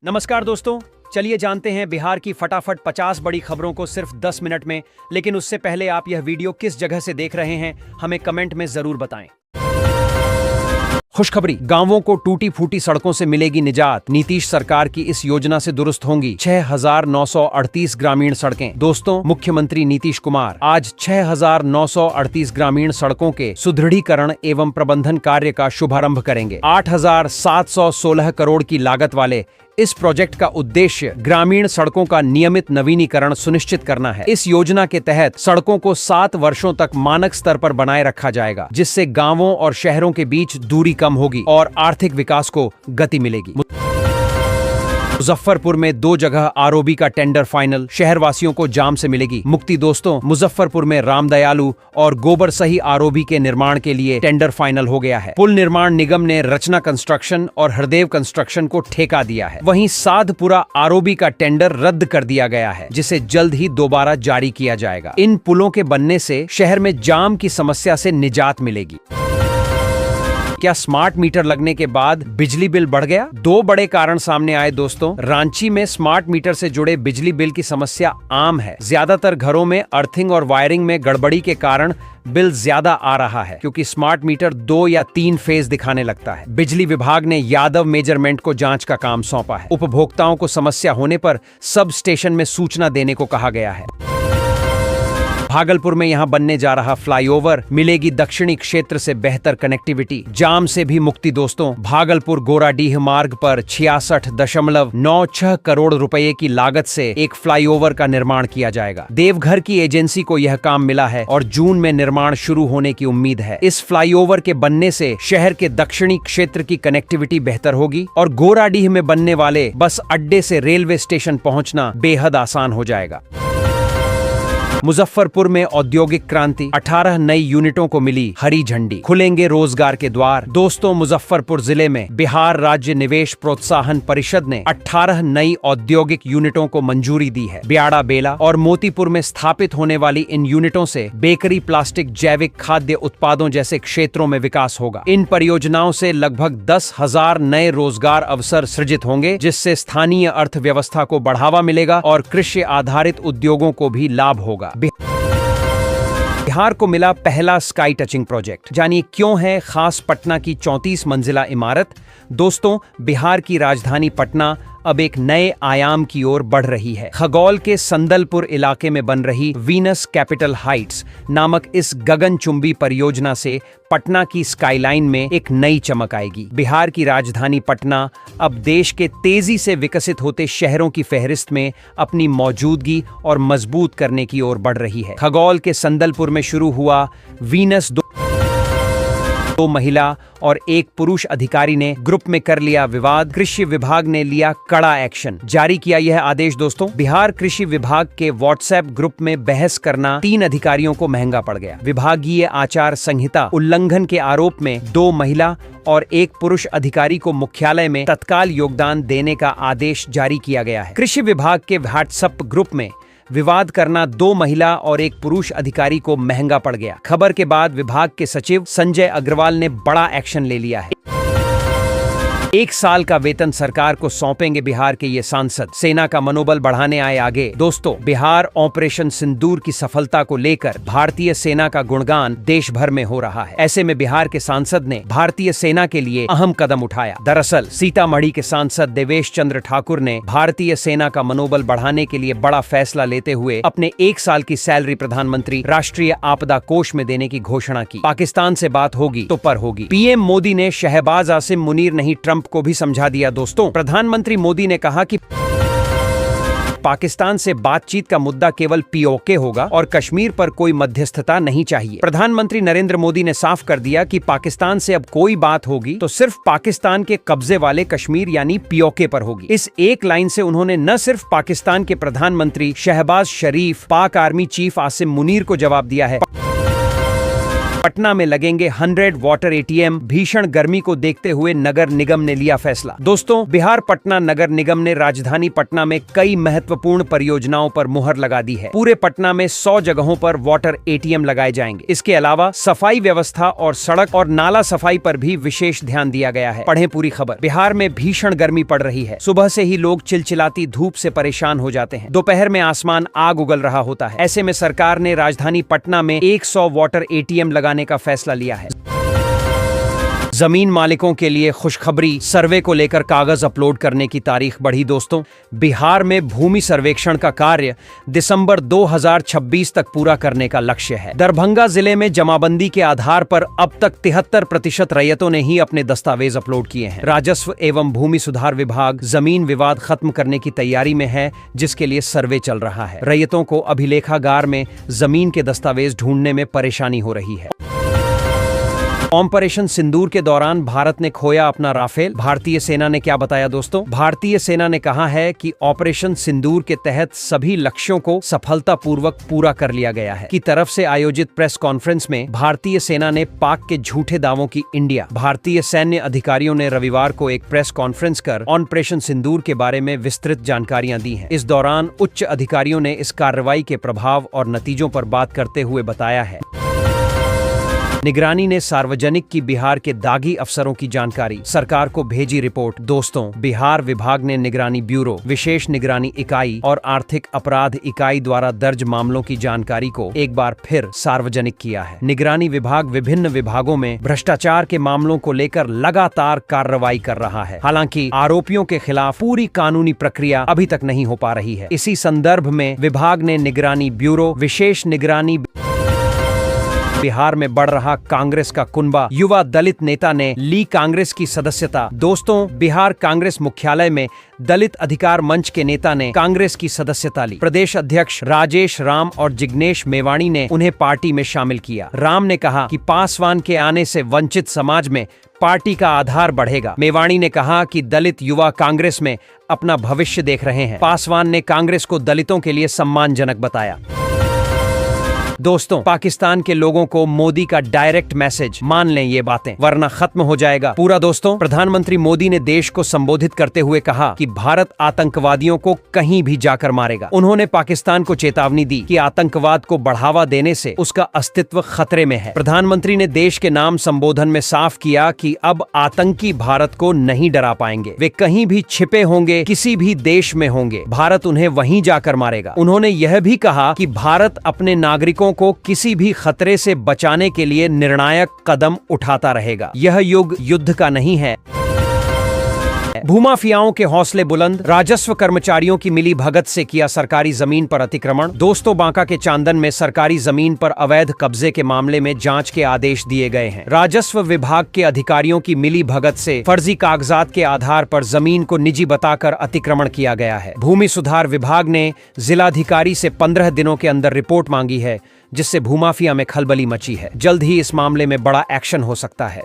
नमस्कार दोस्तों, चलिए जानते हैं बिहार की फटाफट 50 बड़ी खबरों को सिर्फ 10 मिनट में। लेकिन उससे पहले आप यह वीडियो किस जगह से देख रहे हैं हमें कमेंट में जरूर बताएं। खुशखबरी, गांवों को टूटी फूटी सड़कों से मिलेगी निजात। नीतीश सरकार की इस योजना से दुरुस्त होंगी 6,938 ग्रामीण सड़कें। दोस्तों, मुख्यमंत्री नीतीश कुमार आज 6,938 ग्रामीण सड़कों के सुदृढ़ीकरण एवं प्रबंधन कार्य का शुभारंभ करेंगे। 8,716 करोड़ की लागत वाले इस प्रोजेक्ट का उद्देश्य ग्रामीण सड़कों का नियमित नवीनीकरण सुनिश्चित करना है। इस योजना के तहत सड़कों को 7 वर्षों तक मानक स्तर पर बनाए रखा जाएगा, जिससे गांवों और शहरों के बीच दूरी कम होगी और आर्थिक विकास को गति मिलेगी। मुजफ्फरपुर में 2 जगह आरओबी का टेंडर फाइनल, शहरवासियों को जाम से मिलेगी मुक्ति। दोस्तों, मुजफ्फरपुर में रामदयालु और गोबर सही आरओबी के निर्माण के लिए टेंडर फाइनल हो गया है। पुल निर्माण निगम ने रचना कंस्ट्रक्शन और हरदेव कंस्ट्रक्शन को ठेका दिया है। वहीं साधपुरा आरओबी का टेंडर रद्द कर दिया गया है, जिसे जल्द ही दोबारा जारी किया जाएगा। इन पुलों के बनने से शहर में जाम की समस्या से निजात मिलेगी। क्या स्मार्ट मीटर लगने के बाद बिजली बिल बढ़ गया? 2 बड़े कारण सामने आए दोस्तों। रांची में स्मार्ट मीटर से जुड़े बिजली बिल की समस्या आम है। ज्यादातर घरों में अर्थिंग और वायरिंग में गड़बड़ी के कारण बिल ज्यादा आ रहा है, क्योंकि स्मार्ट मीटर 2 या 3 फेज दिखाने लगता है। बिजली विभाग ने यादव मेजरमेंट को जांच का काम सौंपा है। उपभोक्ताओं को समस्या होने पर सब स्टेशन में सूचना देने को कहा गया है। भागलपुर में यहां बनने जा रहा फ्लाईओवर, मिलेगी दक्षिणी क्षेत्र से बेहतर कनेक्टिविटी, जाम से भी मुक्ति। दोस्तों, भागलपुर गोराडीह मार्ग पर 66.96 करोड़ रुपए की लागत से एक फ्लाईओवर का निर्माण किया जाएगा। देवघर की एजेंसी को यह काम मिला है और जून में निर्माण शुरू होने की उम्मीद है। इस फ्लाईओवर के बनने से शहर के दक्षिणी क्षेत्र की कनेक्टिविटी बेहतर होगी और गोराडीह में बनने वाले बस अड्डे से रेलवे स्टेशन पहुंचना बेहद आसान हो जाएगा। मुजफ्फरपुर में औद्योगिक क्रांति, 18 नई यूनिटों को मिली हरी झंडी, खुलेंगे रोजगार के द्वार। दोस्तों, मुजफ्फरपुर जिले में बिहार राज्य निवेश प्रोत्साहन परिषद ने 18 नई औद्योगिक यूनिटों को मंजूरी दी है। ब्याड़ा बेला और मोतीपुर में स्थापित होने वाली इन यूनिटों से बेकरी, प्लास्टिक, जैविक खाद्य उत्पादों जैसे क्षेत्रों में विकास होगा। इन परियोजनाओं से लगभग 10,000 नए रोजगार अवसर सृजित होंगे, जिससे स्थानीय अर्थव्यवस्था को बढ़ावा मिलेगा और कृषि आधारित उद्योगों को भी लाभ होगा। बिहार को मिला पहला स्काई टचिंग प्रोजेक्ट। जानिए क्यों है खास पटना की 34 मंजिला इमारत। दोस्तों, बिहार की राजधानी पटना अब एक नए आयाम की ओर बढ़ रही है। खगौल के संदलपुर इलाके में बन रही वीनस कैपिटल हाइट्स नामक इस गगनचुंबी परियोजना से पटना की स्काईलाइन में एक नई चमक आएगी। बिहार की राजधानी पटना अब देश के तेजी से विकसित होते शहरों की फहरिस्त में अपनी मौजूदगी और मजबूत करने की ओर बढ़ रही है। खगौल के संदलपुर में शुरू हुआ वीनस 2 महिला और 1 पुरुष अधिकारी ने ग्रुप में कर लिया विवाद। कृषि विभाग ने लिया कड़ा एक्शन, जारी किया यह आदेश। दोस्तों, बिहार कृषि विभाग के व्हाट्सएप ग्रुप में बहस करना 3 अधिकारियों को महंगा पड़ गया। विभागीय आचार संहिता उल्लंघन के आरोप में 2 महिला और 1 पुरुष अधिकारी को मुख्यालय में तत्काल योगदान देने का आदेश जारी किया गया है। कृषि विभाग के व्हाट्सएप ग्रुप में विवाद करना 2 महिला और 1 पुरुष अधिकारी को महंगा पड़ गया। खबर के बाद विभाग के सचिव संजय अग्रवाल ने बड़ा एक्शन ले लिया है। 1 साल का वेतन सरकार को सौंपेंगे बिहार के ये सांसद। सेना का मनोबल बढ़ाने आए आगे। दोस्तों, बिहार ऑपरेशन सिंदूर की सफलता को लेकर भारतीय सेना का गुणगान देश भर में हो रहा है। ऐसे में बिहार के सांसद ने भारतीय सेना के लिए अहम कदम उठाया। दरअसल सीतामढ़ी के सांसद देवेश चंद्र ठाकुर ने भारतीय सेना का मनोबल बढ़ाने के लिए बड़ा फैसला लेते हुए अपने 1 साल की सैलरी प्रधानमंत्री राष्ट्रीय आपदा कोष में देने की घोषणा की। पाकिस्तान से बात होगी तो पर होगी। पीएम मोदी ने शहबाज आसिम मुनीर नहीं ट्रंप को भी समझा दिया। दोस्तों, प्रधानमंत्री मोदी ने कहा कि पाकिस्तान से बातचीत का मुद्दा केवल पीओके होगा और कश्मीर पर कोई मध्यस्थता नहीं चाहिए। प्रधानमंत्री नरेंद्र मोदी ने साफ कर दिया कि पाकिस्तान से अब कोई बात होगी तो सिर्फ पाकिस्तान के कब्जे वाले कश्मीर यानी पीओके पर होगी। इस एक लाइन से उन्होंने न सिर्फ पाकिस्तान के प्रधानमंत्री शहबाज शरीफ, पाक आर्मी चीफ आसिम मुनीर को जवाब दिया है, पटना में लगेंगे 100 वाटर एटीएम। भीषण गर्मी को देखते हुए नगर निगम ने लिया फैसला। दोस्तों, बिहार पटना नगर निगम ने राजधानी पटना में कई महत्वपूर्ण परियोजनाओं पर मुहर लगा दी है। पूरे पटना में 100 जगहों पर वाटर एटीएम लगाए जाएंगे। इसके अलावा सफाई व्यवस्था और सड़क और नाला सफाई पर भी विशेष ध्यान दिया गया है। पढ़ें पूरी खबर। बिहार में भीषण गर्मी पड़ रही है। सुबह से ही लोग चिलचिलाती धूप से परेशान हो जाते हैं। दोपहर में आसमान आग उगल रहा होता है। ऐसे में सरकार ने राजधानी पटना में 100 वाटर एटीएम लगाने का फैसला लिया है। जमीन मालिकों के लिए खुशखबरी, सर्वे को लेकर कागज अपलोड करने की तारीख बढ़ी। दोस्तों, बिहार में भूमि सर्वेक्षण का कार्य दिसंबर 2026 तक पूरा करने का लक्ष्य है। दरभंगा जिले में जमाबंदी के आधार पर अब तक 73% रैयतों ने ही अपने दस्तावेज अपलोड किए हैं। राजस्व एवं भूमि सुधार विभाग जमीन विवाद खत्म करने की तैयारी में है, जिसके लिए सर्वे चल रहा है। रैयतों को अभिलेखागार में जमीन के दस्तावेज ढूंढने में परेशानी हो रही है। ऑपरेशन सिंदूर के दौरान भारत ने खोया अपना राफेल। भारतीय सेना ने क्या बताया दोस्तों? भारतीय सेना ने कहा है कि ऑपरेशन सिंदूर के तहत सभी लक्ष्यों को सफलतापूर्वक पूरा कर लिया गया है। की तरफ से आयोजित प्रेस कॉन्फ्रेंस में भारतीय सेना ने पाक के झूठे दावों की इंडिया। भारतीय सैन्य अधिकारियों ने रविवार को एक प्रेस कॉन्फ्रेंस कर ऑपरेशन सिंदूर के बारे में विस्तृत जानकारियां दी हैं। इस दौरान उच्च अधिकारियों ने इस कार्रवाई के प्रभाव और नतीजों पर बात करते हुए बताया है। निगरानी ने सार्वजनिक की बिहार के दागी अफसरों की जानकारी, सरकार को भेजी रिपोर्ट। दोस्तों, बिहार विभाग ने निगरानी ब्यूरो, विशेष निगरानी इकाई और आर्थिक अपराध इकाई द्वारा दर्ज मामलों की जानकारी को एक बार फिर सार्वजनिक किया है। निगरानी विभाग विभिन्न विभागों में भ्रष्टाचार के मामलों को लेकर लगातार कार्रवाई कर रहा है। हालांकि आरोपियों के खिलाफ पूरी कानूनी प्रक्रिया अभी तक नहीं हो पा रही है। इसी संदर्भ में विभाग ने निगरानी ब्यूरो, विशेष निगरानी बिहार में बढ़ रहा कांग्रेस का कुनबा, युवा दलित नेता ने ली कांग्रेस की सदस्यता। दोस्तों, बिहार कांग्रेस मुख्यालय में दलित अधिकार मंच के नेता ने कांग्रेस की सदस्यता ली। प्रदेश अध्यक्ष राजेश राम और जिग्नेश मेवाणी ने उन्हें पार्टी में शामिल किया। राम ने कहा कि पासवान के आने से वंचित समाज में पार्टी का आधार बढ़ेगा। मेवाणी ने कहा कि दलित युवा कांग्रेस में अपना भविष्य देख रहे हैं। पासवान ने कांग्रेस को दलितों के लिए सम्मानजनक बताया। दोस्तों, पाकिस्तान के लोगों को मोदी का डायरेक्ट मैसेज, मान लें ये बातें वरना खत्म हो जाएगा पूरा। दोस्तों, प्रधानमंत्री मोदी ने देश को संबोधित करते हुए कहा कि भारत आतंकवादियों को कहीं भी जाकर मारेगा। उन्होंने पाकिस्तान को चेतावनी दी कि आतंकवाद को बढ़ावा देने से उसका अस्तित्व खतरे में है। प्रधानमंत्री ने देश के नाम संबोधन में साफ किया कि अब आतंकी भारत को नहीं डरा पाएंगे। वे कहीं भी छिपे होंगे, किसी भी देश में होंगे, भारत उन्हें वहीं जाकर मारेगा। उन्होंने यह भी कहा कि भारत अपने नागरिकों को किसी भी खतरे से बचाने के लिए निर्णायक कदम उठाता रहेगा। यह युग युद्ध का नहीं है। भूमाफियाओं के हौसले बुलंद, राजस्व कर्मचारियों की मिली भगत से किया सरकारी जमीन पर अतिक्रमण। दोस्तों, बांका के चांदन में सरकारी जमीन पर अवैध कब्जे के मामले में जांच के आदेश दिए गए हैं। राजस्व विभाग के अधिकारियों की मिली भगत से फर्जी कागजात के आधार पर जमीन को निजी बताकर अतिक्रमण किया गया है। भूमि सुधार विभाग ने जिलाधिकारी से 15 दिनों के अंदर रिपोर्ट मांगी है, जिससे भूमाफिया में खलबली मची है। जल्द ही इस मामले में बड़ा एक्शन हो सकता है।